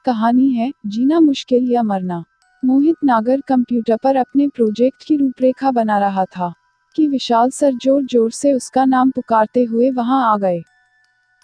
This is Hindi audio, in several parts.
कहानी है जीना मुश्किल या मरना। मोहित नागर कंप्यूटर पर अपने प्रोजेक्ट की रूपरेखा बना रहा था कि विशाल सर जोर जोर से उसका नाम पुकारते हुए वहां आ गए।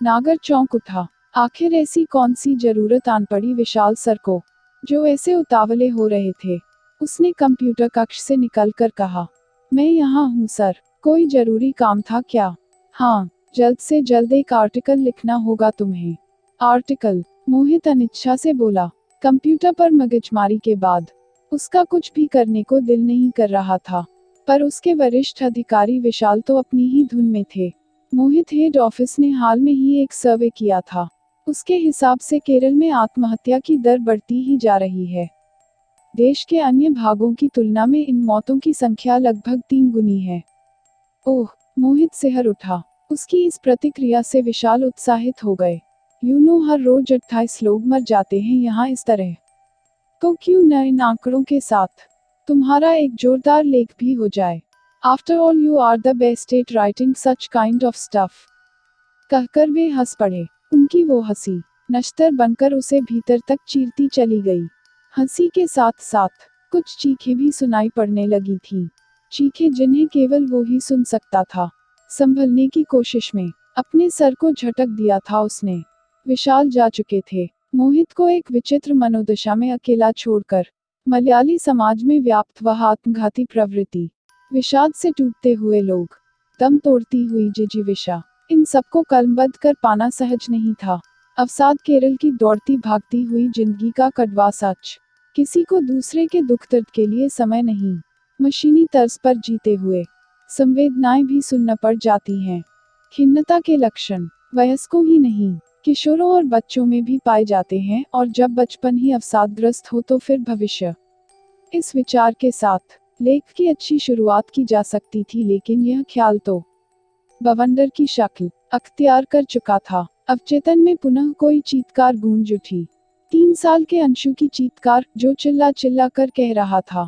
नागर चौंक उठा। आखिर ऐसी कौन सी जरूरत आन पड़ी विशाल सर को, जो ऐसे उतावले हो रहे थे। उसने कंप्यूटर कक्ष से निकलकर कहा, मैं यहाँ हूँ सर, कोई जरूरी काम था क्या? हाँ, जल्द से जल्द एक आर्टिकल लिखना होगा तुम्हें। आर्टिकल? मोहित अनिच्छा से बोला। कंप्यूटर पर मगजमारी के बाद उसका कुछ भी करने को दिल नहीं कर रहा था, पर उसके वरिष्ठ अधिकारी विशाल तो अपनी ही धुन में थे। मोहित हेड ऑफिस ने हाल में ही एक सर्वे किया था। उसके हिसाब से केरल में आत्महत्या की दर बढ़ती ही जा रही है। देश के अन्य भागों की तुलना में इन मौतों की संख्या लगभग 3 गुनी है। ओह, मोहित सिहर उठा। उसकी इस प्रतिक्रिया से विशाल उत्साहित हो गए। हर रोज 28 लोग मर जाते हैं यहाँ इस तरह, तो क्यों न इन आंकड़ों के साथ तुम्हारा एक जोरदार लेख भी हो जाए। After all you are the best at writing such kind of stuff. कहकर वे हंस पड़े। उनकी वो हंसी नश्तर बनकर उसे भीतर तक चीरती चली गई। हंसी के साथ साथ कुछ चीखें भी सुनाई पड़ने लगी थीं। चीखें जिन्हें केवल वो ही सुन सकता था। संभलने की कोशिश में अपने सर को झटक दिया था उसने। विशाल जा चुके थे। मोहित को एक विचित्र मनोदशा में अकेला छोड़कर मलयाली समाज में व्याप्त वह आत्मघाती प्रवृत्ति, विषाद से टूटते हुए लोग, दम तोड़ती हुई जिजीविषा, इन सबको कलमबद्ध कर पाना सहज नहीं था। अवसाद केरल की दौड़ती भागती हुई जिंदगी का कड़वा सच। किसी को दूसरे के दुख दर्द के लिए समय नहीं। मशीनी तर्ज पर जीते हुए संवेदनाएं भी सुन्न पड़ जाती हैं। खिन्नता के लक्षण वयस्कों ही नहीं, किशोरों और बच्चों में भी पाए जाते हैं, और जब बचपन ही अवसादग्रस्त हो तो फिर भविष्य। इस विचार के साथ लेख की अच्छी शुरुआत की जा सकती थी, लेकिन यह ख्याल तो बवंडर की शक्ल अख्तियार कर चुका था। अवचेतन में पुनः कोई चीत्कार गूंज उठी। 3 साल के अंशु की चीत्कार, जो चिल्ला चिल्ला कर कह रहा था,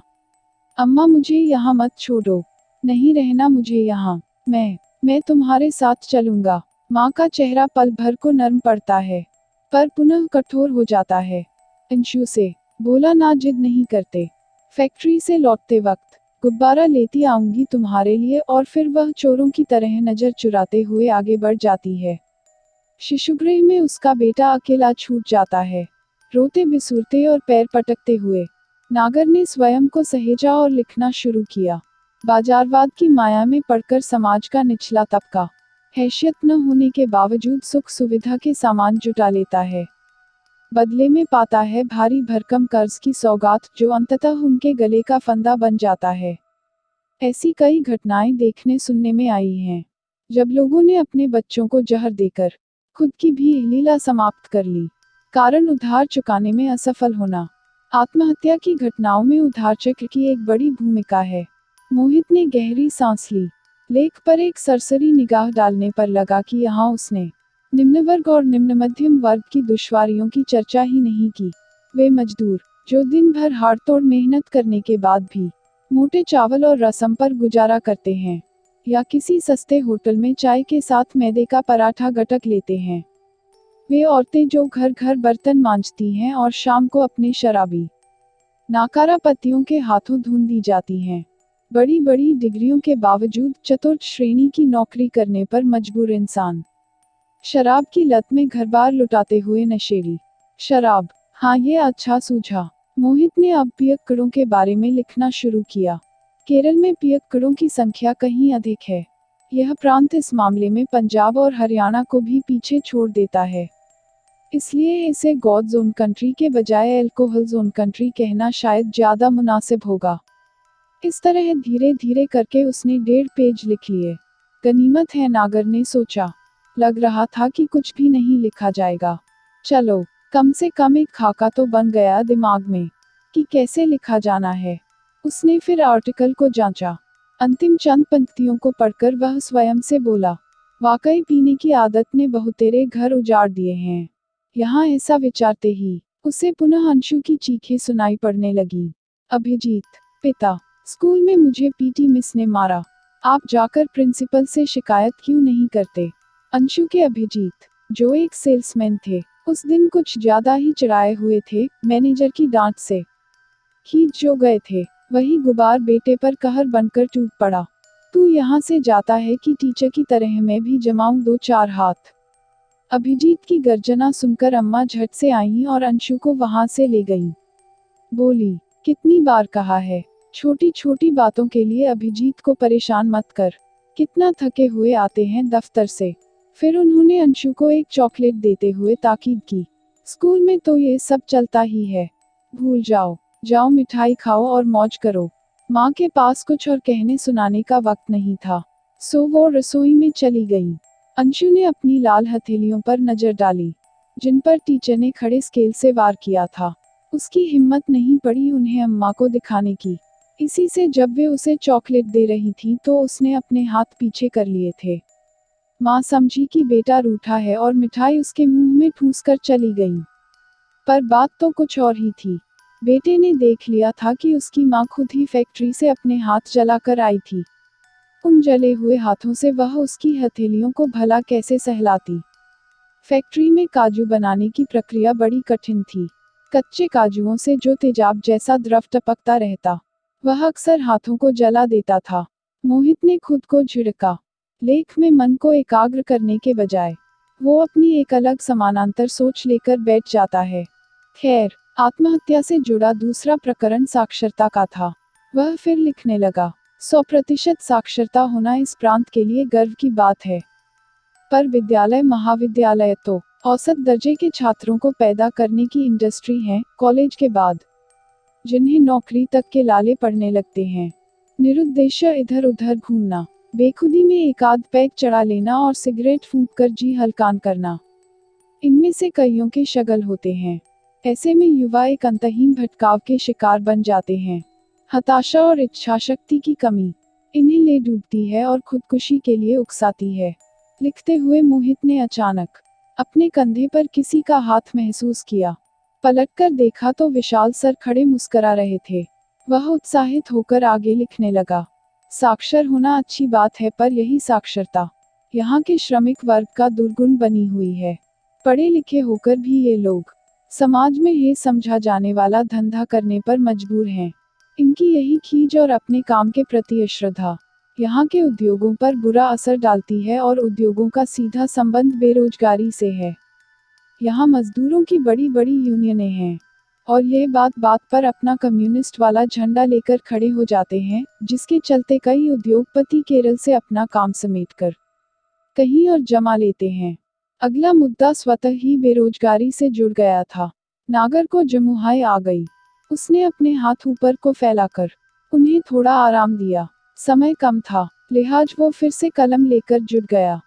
अम्मा मुझे यहाँ मत छोड़ो, नहीं रहना मुझे यहाँ, मैं तुम्हारे साथ चलूंगा। माँ का चेहरा पल भर को नर्म पड़ता है, पर पुनः कठोर हो जाता है। अंशु से बोला, ना जिद नहीं करते। फैक्ट्री से लौटते वक्त गुब्बारा लेती आऊंगी तुम्हारे लिए, और फिर वह चोरों की तरह नजर चुराते हुए आगे बढ़ जाती है। शिशुगृह में उसका बेटा अकेला छूट जाता है, रोते बिसूरते और पैर पटकते हुए। नागर ने स्वयं को सहेजा और लिखना शुरू किया। बाजारवाद की माया में पड़कर समाज का निचला तबका हैसियत न होने के बावजूद सुख सुविधा के सामान जुटा लेता है। बदले में पाता है भारी भरकम कर्ज की सौगात, जो अंततः उनके गले का फंदा बन जाता है। ऐसी कई घटनाएं देखने सुनने में आई हैं, जब लोगों ने अपने बच्चों को जहर देकर खुद की भी लीला समाप्त कर ली। कारण उधार चुकाने में असफल होना। आत्महत्या की घटनाओं में उधार चक्र की एक बड़ी भूमिका है। मोहित ने गहरी सांस ली। लेख पर एक सरसरी निगाह डालने पर लगा कि यहाँ उसने निम्न वर्ग और निम्न मध्यम वर्ग की दुश्वारियों की चर्चा ही नहीं की। वे मजदूर, जो दिन भर हाड़तोड़ मेहनत करने के बाद भी मोटे चावल और रसम पर गुजारा करते हैं, या किसी सस्ते होटल में चाय के साथ मैदे का पराठा गटक लेते हैं। वे औरतें जो घर घर बर्तन मांजती हैं और शाम को अपने शराबी नाकारा पतियों के हाथों धुन दी जाती हैं। बड़ी बड़ी डिग्रियों के बावजूद चतुर्थ श्रेणी की नौकरी करने पर मजबूर इंसान। शराब की लत में घर बार लुटाते हुए नशेड़ी। शराब, हाँ ये अच्छा सूझा। मोहित ने अब पियक्कड़ों के बारे में लिखना शुरू किया। केरल में पियक्कड़ों की संख्या कहीं अधिक है। यह प्रांत इस मामले में पंजाब और हरियाणा को भी पीछे छोड़ देता है। इसलिए इसे गॉड जोन कंट्री के बजाय एल्कोहल जोन कंट्री कहना शायद ज्यादा मुनासिब होगा। इस तरह धीरे धीरे करके उसने 1.5 पेज लिख लिए। गनीमत है, नागर ने सोचा। लग रहा था कि कुछ भी नहीं लिखा जाएगा। चलो, कम से कम एक खाका तो बन गया दिमाग में कि कैसे लिखा जाना है। उसने फिर आर्टिकल को जांचा। अंतिम चंद पंक्तियों को पढ़कर वह स्वयं से बोला, वाकई पीने की आदत ने बहुतेरे घर उजाड़ दिए हैं। यहाँ ऐसा विचारते ही उसे पुनः अंशु की चीखें सुनाई पड़ने लगी। अभिजीत, पिता, स्कूल में मुझे पीटी मिस ने मारा। आप जाकर प्रिंसिपल से शिकायत क्यों नहीं करते? अंशु के अभिजीत, जो एक सेल्समैन थे, उस दिन कुछ ज्यादा ही चिढ़ाए हुए थे, मैनेजर की डांट से खींच जो गए थे। वही गुबार बेटे पर कहर बनकर टूट पड़ा। तू यहाँ से जाता है कि टीचर की तरह मैं भी जमाऊं दो चार हाथ। अभिजीत की गर्जना सुनकर अम्मा झट से आईं और अंशु को वहां से ले गईं। बोली, कितनी बार कहा है, छोटी छोटी बातों के लिए अभिजीत को परेशान मत कर। कितना थके हुए आते हैं दफ्तर से। फिर उन्होंने अंशु को एक चॉकलेट देते हुए ताकीद की। स्कूल में तो ये सब चलता ही है। भूल जाओ, जाओ मिठाई खाओ और मौज करो। माँ के पास कुछ और कहने सुनाने का वक्त नहीं था, सो वो रसोई में चली गई। अंशु ने अपनी लाल हथेलियों पर नजर डाली, जिन पर टीचर ने खड़े स्केल से वार किया था। उसकी हिम्मत नहीं पड़ी उन्हें अम्मा को दिखाने की। इसी से जब वे उसे चॉकलेट दे रही थी तो उसने अपने हाथ पीछे कर लिए थे। माँ समझी कि बेटा रूठा है और मिठाई उसके मुंह में ठूस कर चली गई। पर बात तो कुछ और ही थी। बेटे ने देख लिया था कि उसकी माँ खुद ही फैक्ट्री से अपने हाथ जलाकर आई थी। उन जले हुए हाथों से वह उसकी हथेलियों को भला कैसे सहलाती। फैक्ट्री में काजू बनाने की प्रक्रिया बड़ी कठिन थी। कच्चे काजुओं से जो तेजाब जैसा द्रव टपकता रहता, वह अक्सर हाथों को जला देता था। मोहित ने खुद को झिड़का। लेख में मन को एकाग्र करने के बजाय वो अपनी एक अलग समानांतर सोच लेकर बैठ जाता है। खैर, आत्महत्या से जुड़ा दूसरा प्रकरण साक्षरता का था। वह फिर लिखने लगा। 100% साक्षरता होना इस प्रांत के लिए गर्व की बात है। पर विद्यालय महाविद्यालय तो औसत दर्जे के छात्रों को पैदा करने की इंडस्ट्री है, कॉलेज के बाद जिन्हें नौकरी तक के लाले पड़ने लगते हैं। निरुद्देश्य इधर उधर घूमना, बेखुदी में एक आध पैक चढ़ा लेना और सिगरेट फूंक कर जी हलकान करना, इनमें से कईयों के शगल होते हैं। ऐसे में युवा एक अंतहीन भटकाव के शिकार बन जाते हैं। हताशा और इच्छाशक्ति की कमी इन्हें ले डूबती है और खुदकुशी के लिए उकसाती है। लिखते हुए मोहित ने अचानक अपने कंधे पर किसी का हाथ महसूस किया। पलटकर देखा तो विशाल सर खड़े मुस्करा रहे थे। वह उत्साहित होकर आगे लिखने लगा। साक्षर होना अच्छी बात है, पर यही साक्षरता यहाँ के श्रमिक वर्ग का दुर्गुण बनी हुई है। पढ़े लिखे होकर भी ये लोग समाज में ये समझा जाने वाला धंधा करने पर मजबूर हैं। इनकी यही खींच और अपने काम के प्रति अश्रद्धा यहाँ के उद्योगों पर बुरा असर डालती है और उद्योगों का सीधा संबंध बेरोजगारी से है। यहाँ मजदूरों की बड़ी बड़ी यूनियनें हैं और यह बात बात पर अपना कम्युनिस्ट वाला झंडा लेकर खड़े हो जाते हैं, जिसके चलते कई उद्योगपति केरल से अपना काम समेटकर कहीं और जमा लेते हैं। अगला मुद्दा स्वतः ही बेरोजगारी से जुड़ गया था। नागर को जमुहाई आ गई। उसने अपने हाथ ऊपर को फैलाकर उन्हें थोड़ा आराम दिया। समय कम था, लिहाज वो फिर से कलम लेकर जुट गया।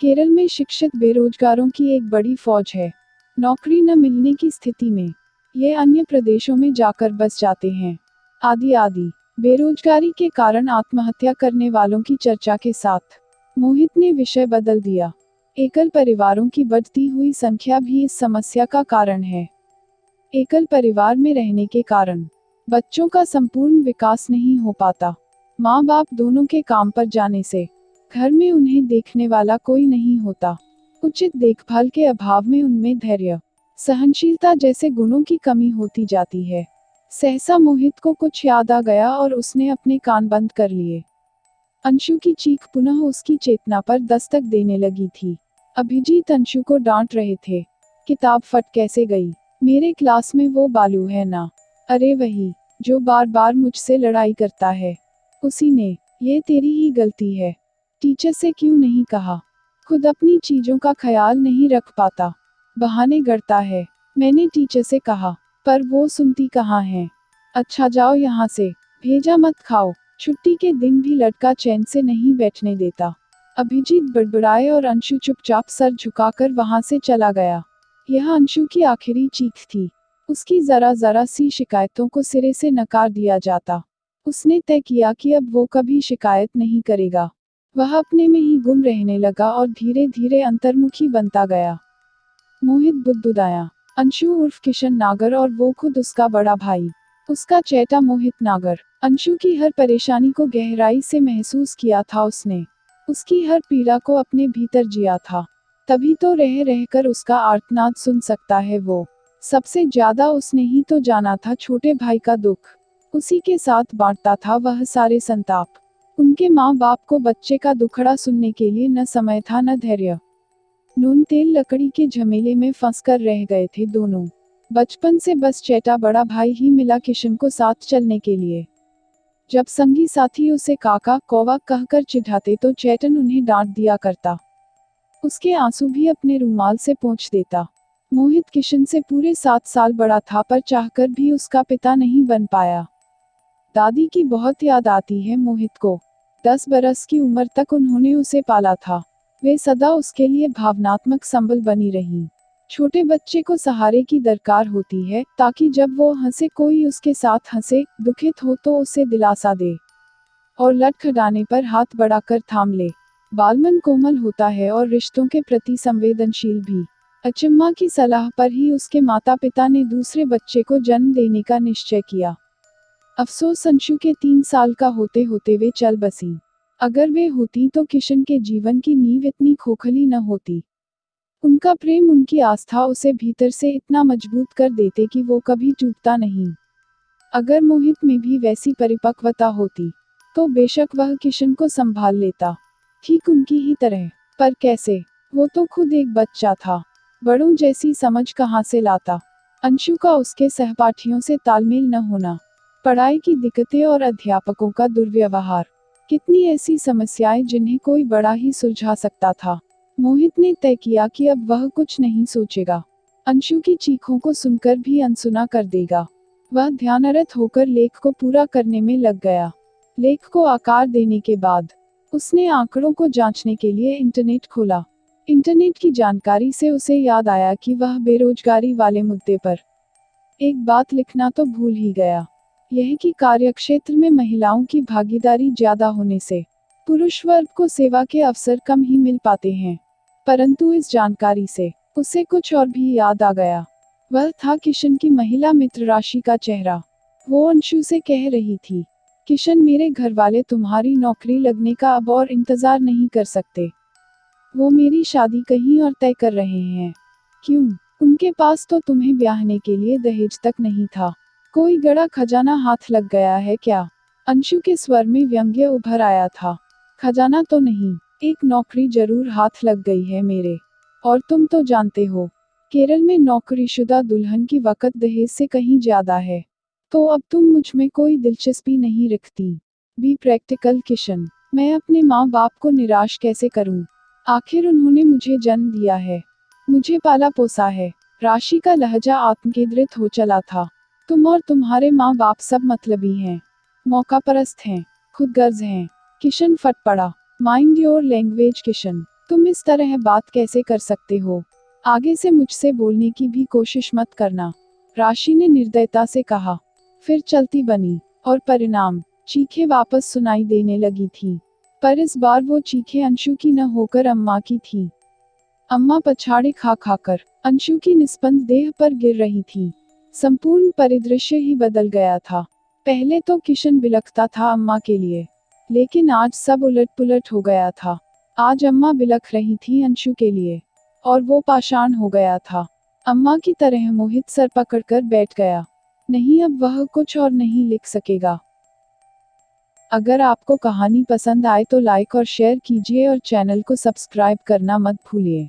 केरल में शिक्षित बेरोजगारों की एक बड़ी फौज है। नौकरी न मिलने की स्थिति में ये अन्य प्रदेशों में जाकर बस जाते हैं। आदि आदि बेरोजगारी के कारण आत्महत्या करने वालों की चर्चा के साथ मोहित ने विषय बदल दिया। एकल परिवारों की बढ़ती हुई संख्या भी इस समस्या का कारण है। एकल परिवार में रहने के कारण बच्चों का संपूर्ण विकास नहीं हो पाता। माँ बाप दोनों के काम पर जाने से घर में उन्हें देखने वाला कोई नहीं होता। उचित देखभाल के अभाव में उनमें धैर्य, सहनशीलता जैसे गुणों की कमी होती जाती है। सहसा मोहित को कुछ याद आ गया और उसने अपने कान बंद कर लिए। अंशु की चीख पुनः उसकी चेतना पर दस्तक देने लगी थी। अभिजीत अंशु को डांट रहे थे। किताब फट कैसे गई? मेरे क्लास में वो बालू है ना? अरे वही, जो बार बार मुझसे लड़ाई करता है। उसी ने। ये तेरी ही गलती है। टीचर से क्यों नहीं कहा? खुद अपनी चीजों का ख्याल नहीं रख पाता, बहाने गढ़ता है। मैंने टीचर से कहा, पर वो सुनती कहाँ है। अच्छा जाओ यहाँ से, भेजा मत खाओ। छुट्टी के दिन भी लड़का चैन से नहीं बैठने देता। अभिजीत बड़बड़ाए और अंशु चुपचाप सर झुकाकर वहां से चला गया। यह अंशु की आखिरी चीख थी। उसकी जरा जरा सी शिकायतों को सिरे से नकार दिया जाता। उसने तय किया कि अब वो कभी शिकायत नहीं करेगा। वह अपने में ही गुम रहने लगा और धीरे धीरे अंतर्मुखी बनता गया। मोहित बुदबुदाया। अंशु उर्फ किशन नागर और वो खुद उसका बड़ा भाई, उसका चेटा मोहित नागर। अंशु की हर परेशानी को गहराई से महसूस किया था उसने। उसकी हर पीड़ा को अपने भीतर जिया था। तभी तो रह रहकर उसका आर्तनाद सुन सकता है वो। सबसे ज्यादा उसने ही तो जाना था छोटे भाई का दुख। उसी के साथ बांटता था वह सारे संताप। उनके माँ बाप को बच्चे का दुखड़ा सुनने के लिए न समय था न धैर्य। नून तेल लकड़ी के झमेले में फंस कर रह गए थे दोनों। बचपन से बस चेटा बड़ा भाई ही मिला किशन को साथ चलने के लिए। जब संगी साथी उसे काका कौवा कहकर चिढ़ाते तो चेतन उन्हें डांट दिया करता। उसके आंसू भी अपने रुमाल से पोंछ देता। मोहित किशन से पूरे 7 साल बड़ा था पर चाहकर भी उसका पिता नहीं बन पाया। दादी की बहुत याद आती है मोहित को। 10 बरस की उम्र तक उन्होंने उसे पाला था। वे सदा उसके लिए भावनात्मक संबल बनी रही। छोटे बच्चे को सहारे की दरकार होती है ताकि जब वो हंसे कोई उसके साथ हंसे, दुखित हो तो उसे दिलासा दे और लटखटाने पर हाथ बढ़ाकर थाम ले। बालमन कोमल होता है और रिश्तों के प्रति संवेदनशील भी। अचम्मा की सलाह पर ही उसके माता पिता ने दूसरे बच्चे को जन्म देने का निश्चय किया। अफसोस अंशु के 3 साल का होते होते वे चल बसी। अगर वे होती तो किशन के जीवन की नींव इतनी खोखली न होती। उनका प्रेम उनकी आस्था उसे भीतर से इतना मजबूत कर देते कि वो कभी टूटता नहीं। अगर मोहित में भी वैसी परिपक्वता होती तो बेशक वह किशन को संभाल लेता, ठीक उनकी ही तरह। पर कैसे? वो तो खुद एक बच्चा था। बड़ों जैसी समझ कहाँ से लाता? अंशु का उसके सहपाठियों से तालमेल न होना, पढ़ाई की दिक्कतें और अध्यापकों का दुर्व्यवहार, कितनी ऐसी समस्याएं जिन्हें कोई बड़ा ही सुलझा सकता था। मोहित ने तय किया कि अब वह कुछ नहीं सोचेगा। अंशु की चीखों को सुनकर भी अनसुना कर देगा। वह ध्यानरत होकर लेख को पूरा करने में लग गया। लेख को आकार देने के बाद उसने आंकड़ों को जांचने के लिए इंटरनेट खोला। इंटरनेट की जानकारी से उसे याद आया कि वह बेरोजगारी वाले मुद्दे पर एक बात लिखना तो भूल ही गया। यह कि कार्यक्षेत्र में महिलाओं की भागीदारी ज्यादा होने से पुरुष वर्ग को सेवा के अवसर कम ही मिल पाते हैं। परंतु इस जानकारी से उसे कुछ और भी याद आ गया। वह था किशन की महिला मित्र राशि का चेहरा। वो अंशु से कह रही थी, किशन मेरे घर वाले तुम्हारी नौकरी लगने का अब और इंतजार नहीं कर सकते। वो मेरी शादी कहीं और तय कर रहे हैं। क्यों? उनके पास तो तुम्हें ब्याहने के लिए दहेज तक नहीं था। कोई गड़ा खजाना हाथ लग गया है क्या? अंशु के स्वर में व्यंग्य उभर आया था। खजाना तो नहीं, एक नौकरी जरूर हाथ लग गई है मेरे। और तुम तो जानते हो, केरल में नौकरीशुदा दुल्हन की वक़्त दहेज से कहीं ज्यादा है। तो अब तुम मुझ में कोई दिलचस्पी नहीं रखती। Be practical Kishan. मैं अपने माँ बाप को निराश कैसे करूं? आखिर उन्होंने मुझे जन्म दिया है, मुझे पाला पोसा है। राशि का लहजा आत्मकेंद्रित हो चला था। तुम और तुम्हारे माँ बाप सब मतलबी हैं, मौकापरस्त हैं, खुदगर्ज हैं। किशन फट पड़ा। माइंड योर लैंग्वेज किशन, तुम इस तरह बात कैसे कर सकते हो? आगे से मुझसे बोलने की भी कोशिश मत करना, राशि ने निर्दयता से कहा। फिर चलती बनी और परिणाम, चीखें वापस सुनाई देने लगी थी। पर इस बार वो चीखें अंशु की न होकर अम्मा की थी। अम्मा पछाड़े खा खाकर अंशु की निस्पंद देह पर गिर रही थी। संपूर्ण परिदृश्य ही बदल गया था। पहले तो किशन बिलखता था अम्मा के लिए, लेकिन आज सब उलट पुलट हो गया था। आज अम्मा बिलख रही थी अंशु के लिए, और वो पाषाण हो गया था। अम्मा की तरह मोहित सर पकड़कर बैठ गया। नहीं, अब वह कुछ और नहीं लिख सकेगा। अगर आपको कहानी पसंद आए तो लाइक और शेयर कीजिए और चैनल को सब्सक्राइब करना मत भूलिए।